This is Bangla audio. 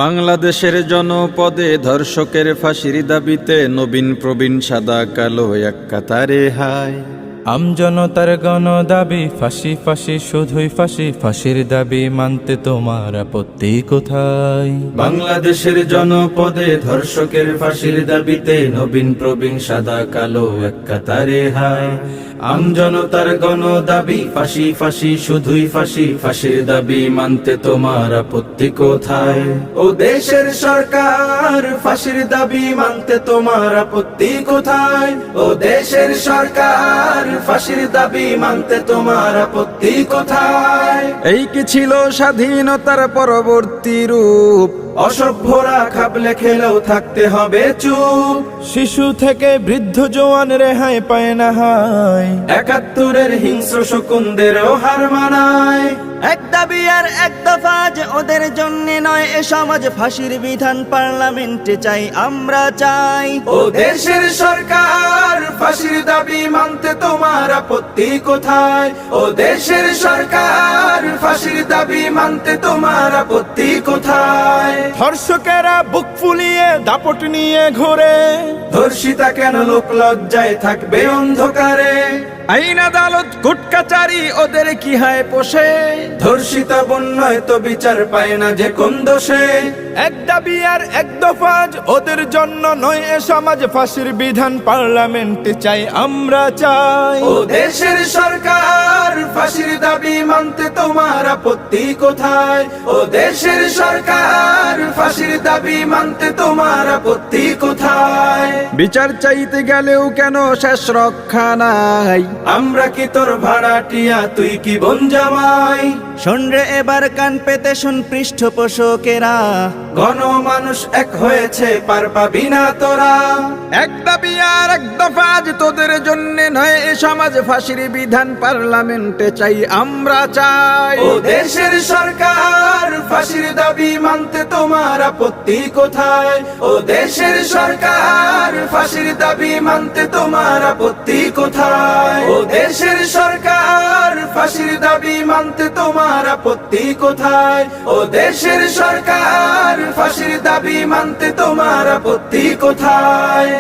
বাংলাদেশের জনপদে ধর্ষকের ফাঁসির দাবিতে নবীন প্রবীণ সাদা কালো এক কাতারে হাই। আমজনতার গণ দাবি ফাঁসি ফাঁসি শুধুই ফাঁসি, ফাঁসির দাবি মানতে তোমার আপত্তি কোথায়? বাংলাদেশের জনপদে ধর্ষকের ফাঁসির দাবিতে নবীন প্রবীণ সাদা কালো এক কাতারে হাই। আমজনতার গণ দাবি ফাঁসি ফাঁসি শুধুই ফাঁসি, ফাঁসির দাবি মানতে তোমার আপত্তি কোথায়? ও দেশের সরকার ফাঁসির দাবি মানতে তোমার আপত্তি কোথায়? ও দেশের সরকার ফাঁসির দাবি মানতে তোমার আপত্তি কোথায়? এই কি ছিল স্বাধীনতার পরবর্তী রূপ? অসভ্যরা খাবলে খেলেও থাকতে হবে চুপ। শিশু থেকে বৃদ্ধ জওয়ান রেহাই পায় না হায়, ৭১-এর হিংস্র শকুনদেরও হার মানায়। এক দাবি আর এক দফা যে ওদের জন্য নয়, এ সমাজ ফাঁসির বিধান পার্লামেন্টে চাই, আমরা চাই। ও দেশের সরকার ফাঁসির দাবি মানতে তোমার আপত্তি কোথায়? ও দেশের সরকার ফাঁসির দাবি মানতে তোমার আপত্তি কোথায়? ধর্ষকেরা বুক ফুলিয়ে দাপট নিয়ে ঘোরে, ধর্ষিতা কেন লোক লজ্জায় থাকবে অন্ধকারে? আইন আদালত কোর্ট কাচারি ওদের কি হায় পোষে? ধর্ষিতা বন্যয় তো বিচার পায় না যে কোন দোষে? এক দাবি আর এক দফা ওদের জন্য নয়, এ সমাজ ফাঁসির বিধান পার্লামেন্টে চাই, আমরা চাই। ও দেশের সরকার ফাঁসির দাবি মানতে তোমার আপত্তি কোথায়? ও দেশের সরকার ফাঁসির দাবি মানতে তোমার আপত্তি কোথায়? বিচার চাইতে গেলেও কেন শেষ রক্ষা নাই? আমরা কি তোর ভাড়াটিয়া, তুই কি বোন জামাই? শোন রে এবার কান পেতে শুন পৃষ্ঠপোষকেরা, গণ মানুষ এক হয়েছে পার পাবি না তোরা। এক দাবি আর এক দফা আজ তোদের জন্য নয়, এ সমাজ ফাঁসির বিধান পার্লামেন্টে চাই, আমরা চাই। ও দেশের সরকার ফাঁসির দাবি মানতে তোমার আপত্তি কোথায়? ও দেশের সরকার ফাঁসির দাবি মানতে তোমার আপত্তি কোথায়? ও দেশের সরকার ফাঁসির দাবি মানতে তোমার আপত্তি কোথায়? ও দেশের সরকার ফাঁসির দাবি মানতে তোমার আপত্তি কোথায়?